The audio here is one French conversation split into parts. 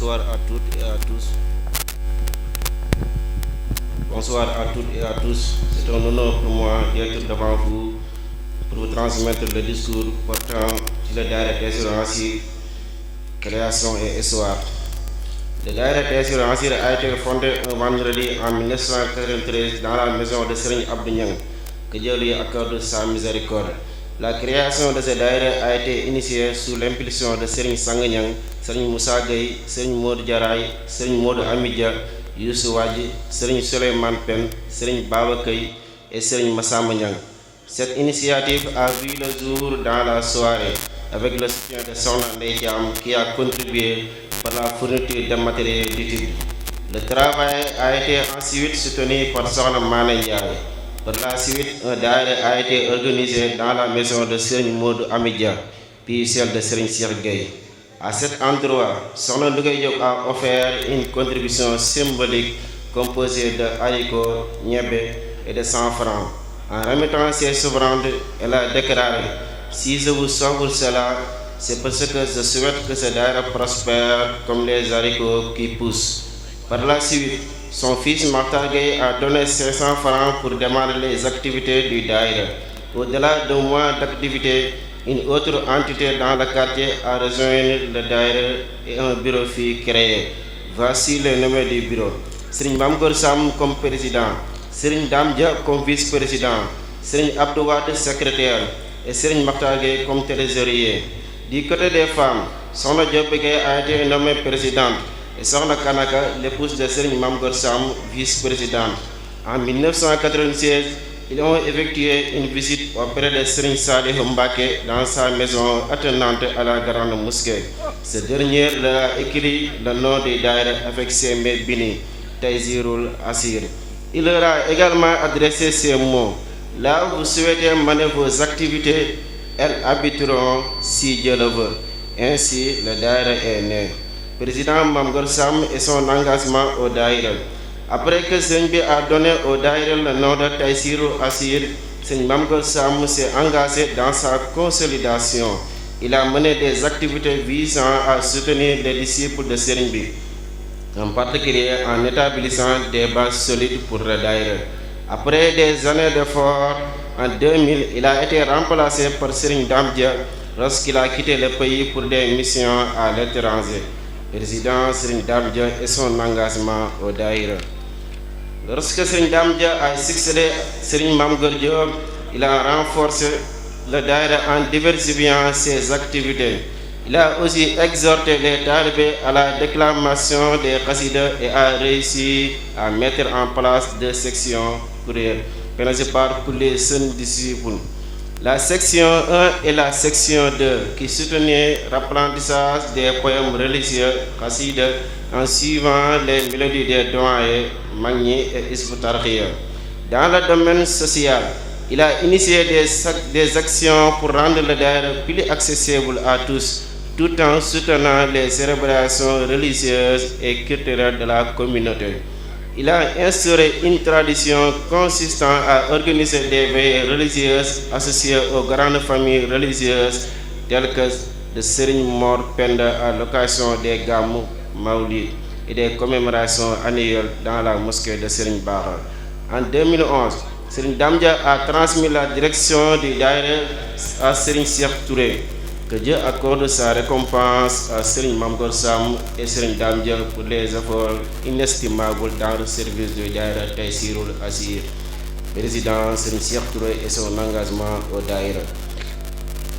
Bonsoir à toutes et à tous. Bonsoir à toutes et à tous. C'est un honneur pour moi d'être devant vous pour vous transmettre le discours portant sur le Daïra Taysirul Assir, création et histoire. Le Daïra Taysirul Assir a été fondé un vendredi en 1993 dans la maison de Serigne Abdou Niang, que Dieu lui accorde sa miséricorde. La création de ce daïra a été initiée sous l'impulsion de Serigne Sang Niang, Serigne Moussa Gueye, Serigne Modou Diaraye, Serigne Modou Amidia, Youssou Wadji, Serigne Souleymane Pen, Serigne Baba Kay et Serigne Massamba Niang. Cette initiative a vu le jour dans la soirée avec le soutien de Sokhna Ndeye Thiam qui a contribué par la fourniture de matériel d'étude. Le travail a été ensuite soutenu par Sokhna Mané Ndiaye. Par la suite, un daïra a été organisé dans la maison de Serigne Modou Amidia, puis celle de Serigne Cheikh Gueye. À cet endroit, Sokhna Ndougay Diop a offert une contribution symbolique composée de haricots, niébé et de 100 francs. En remettant ses offrandes, elle a déclaré: si je vous offre cela, c'est parce que je souhaite que ce daïra prospère comme les haricots qui poussent. Par la suite, son fils Makhtar Gueye a donné 500 francs pour démarrer les activités du daïra. Au-delà d'un mois d'activité, une autre entité dans le quartier a rejoint le daïra et un bureau fut créé. Voici les nommés du bureau. Serigne Mame Gor Sam comme président, Serigne Dame Dia comme vice-président, Serigne Abdou Wade secrétaire et Serigne Makhtar Gueye comme trésorier. Du côté des femmes, Sokhna Diop Gueye a été nommée présidente et Sokhna Kanaka, l'épouse de Serigne Mame Gor Sam, vice-présidente. En 1996, ils ont effectué une visite auprès de Serigne Salihou Mbacké dans sa maison attenante à la grande mosquée. Ce dernier leur a écrit le nom du daïra avec ses mains bénies, Taysirul Assir. Il leur a également adressé ces mots: là où vous souhaitez mener vos activités, elles habiteront si Dieu le veut. Ainsi, le daïra est né. Président Mame Gor Sam et son engagement au daïra. Après que Serigne a donné au daïra le nom de Taysirul Assir, Serigne Mame Gor Sam s'est engagé dans sa consolidation. Il a mené des activités visant à soutenir les disciples de Serigne, en particulier en établissant des bases solides pour le daïra. Après des années d'efforts, en 2000, il a été remplacé par Serigne Dame Dia lorsqu'il a quitté le pays pour des missions à l'étranger. Président Serigne Dame Dia et son engagement au daïra. Lorsque Serigne Dame Dia a succédé Serigne Mame Gor Diop, il a renforcé le daïra en diversifiant ses activités. Il a aussi exhorté les talibés à la déclamation des khassidas et a réussi à mettre en place 2 sections courrières principales pour les jeunes disciples. La section 1 et la section 2 qui soutenaient l'apprentissage des poèmes religieux khassidas en suivant les mélodies des doyens Magni et Hizbut Tarqiyyah. Dans le domaine social, il a initié des actions pour rendre le daïra plus accessible à tous, tout en soutenant les célébrations religieuses et culturelles de la communauté. Il a instauré une tradition consistant à organiser des veillées religieuses associées aux grandes familles religieuses telles que de Serigne Mor Penda à l'occasion des Gamou, Maoulid et des commémorations annuelles dans la mosquée de Serigne Bara. En 2011, Serigne Dame Dia a transmis la direction du daïra à Serigne Cheikh Touré. Que Dieu accorde sa récompense à Serigne Mame Gor Sam et Serigne Dame Dia pour les efforts inestimables dans le service du daïra Taysirul Assir. Président Serigne Cheikh Touré et son engagement au daïra.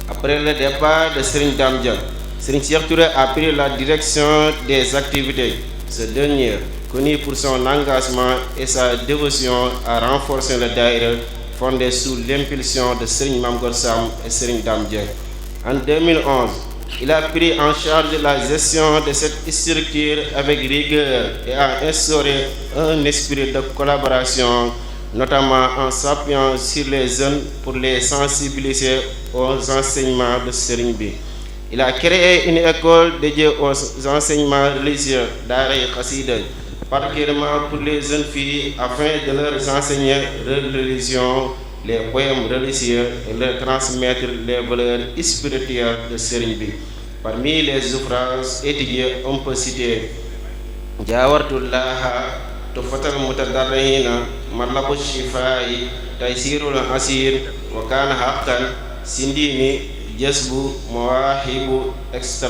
Après le départ de Serigne Dame Dia, Serigne Cheikh Touré a pris la direction des activités. Ce dernier, connu pour son engagement et sa dévotion, a renforcé le daïra fondé sous l'impulsion de Serigne Mame Gor Sam et Serigne Dame Dia. En 2011, il a pris en charge la gestion de cette structure avec rigueur et a instauré un esprit de collaboration, notamment en s'appuyant sur les jeunes pour les sensibiliser aux enseignements de Serigne bi. Il a créé une école dédiée aux enseignements religieux daïra khassida, particulièrement pour les jeunes filles, afin de leur enseigner leur religion, les poèmes religieux et leur transmettre les valeurs spirituelles de Serigne bi. Parmi les ouvrages étudiés, on peut citer Jaawartullaha, Tuhfatul Mutadarrihina, Matlabu Shifai, Taysirul Asir, wa Kana Haqqan, Sindini, Jazbu, Mawahibu, etc.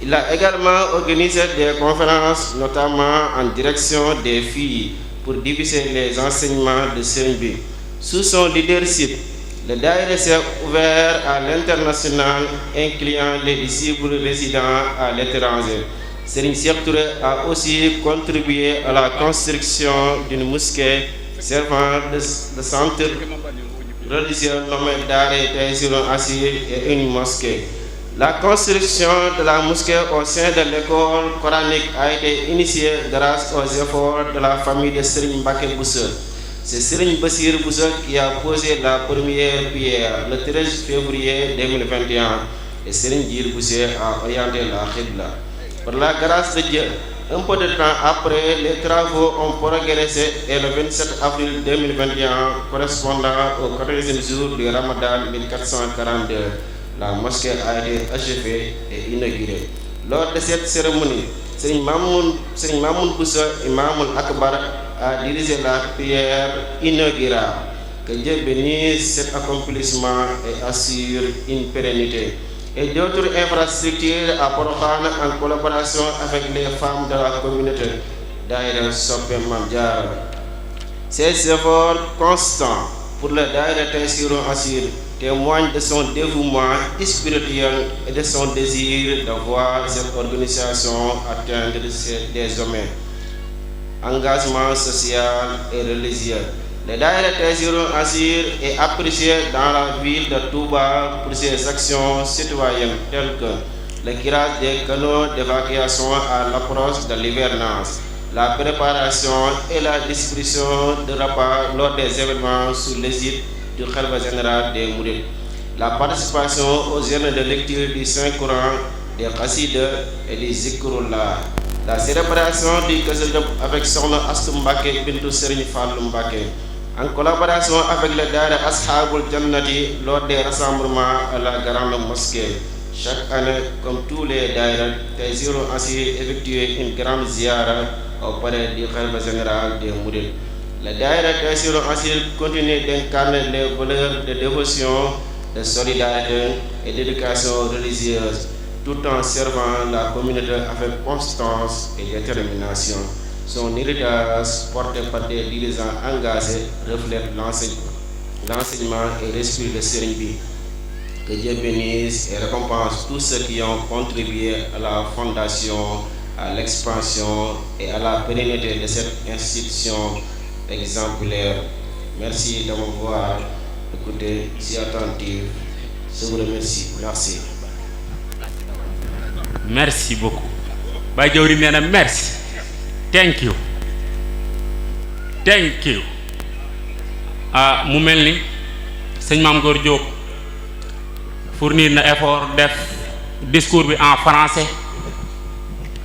Il a également organisé des conférences, notamment en direction des filles, pour diffuser les enseignements de Serigne bi. Sous son leadership, le daïra s'est ouvert à l'international, incluant les disciples résidant à l'étranger. Serigne Cheikh Touré a aussi contribué à la construction d'une mosquée servant de centre religieux nommé Daara Taysirul Asir et une mosquée. La construction de la mosquée au sein de l'école coranique a été initiée grâce aux efforts de la famille de Serigne Mbacké Bousso. C'est Serigne Bassir Bousso qui a posé la première pierre le 13 février 2021 et Serigne Djil Bousso a orienté la Qibla. Par la grâce de Dieu, un peu de temps après, les travaux ont progressé et le 27 avril 2021, correspondant au 14e jour du Ramadan 1442, la mosquée a été achevée et inaugurée. Lors de cette cérémonie, Serigne Mamoun Bousso, Imamul Akbar, a dirigé la prière inaugurale. Que Dieu bénisse cet accomplissement et assure une pérennité. Et d'autres infrastructures à Porokhane en collaboration avec les femmes de la communauté Daïra Soppe Mame Diarra. Ces efforts constants pour le Daïra Taysirul Asir témoignent de son dévouement spirituel et de son désir de voir cette organisation atteindre des sommets. Engagement social et religieux. Le Daïra Taysirul Asir est apprécié dans la ville de Touba pour ses actions citoyennes telles que le tirage des canaux d'évacuation à l'approche de l'hivernage, la préparation et la distribution de repas lors des événements sous l'égide du Khalife général des Mourides, la participation aux journées de lecture du Saint-Coran, des Khassidas et des Zikrullah, la célébration du Kazu Rajab avec Sokhna Astou Mbacké bintu Serigne Fallou Mbacké, en collaboration avec le Daïra Ashabul Jannati lors des rassemblements à la grande mosquée. Chaque année, comme tous les Daïra, Taysirul Asir effectue une grande ziara au palais du Khalife général des Mourides. Le Daïra Taysirul Asir continue d'incarner les valeurs de dévotion, de solidarité et d'éducation religieuse, tout en servant la communauté avec constance et détermination. Son héritage, porté par des dirigeants engagés, reflète l'enseignement et l'esprit de Serigne bi. Que Dieu bénisse et récompense tous ceux qui ont contribué à la fondation, à l'expansion et à la pérennité de cette institution exemplaire. Merci de m'avoir écouté si attentif. Je vous remercie. Merci. Merci beaucoup. Baye Jawri nee na merci. Thank you. Mu mel ni sëñ Mame Gor Diop fournir na effort def discours bi en français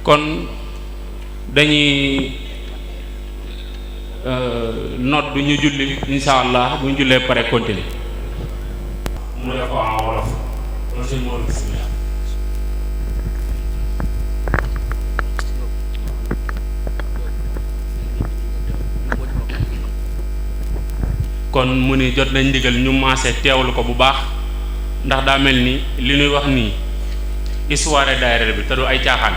kon dañuy note du ñu julli insha allah bu ñu jullee pare continuer mu def ko en wolof loolu sëñ Mor bismillah. kon mu ni jot nañ ndigal ñu maase teewlu ko bu baax ndax daa mel ni li ñuy wax nii histoire daayira bi te du ay caaxaan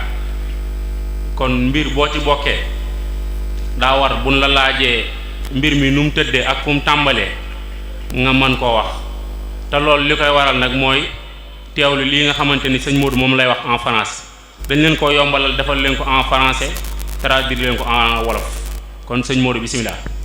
kon mbir boo ci bokkee daa war buñ la laajee mbir mi nu mu tëddee ak fu mu tàmbalee nga mën koo wax te loolu li koy waral nag mooy teewlu lii nga xamante ni sëñ Modou moom lay wax en France dañ leen ko yombalal defal leen ko en français traduire leen ko en wolof kon sëñ Modou bismillah.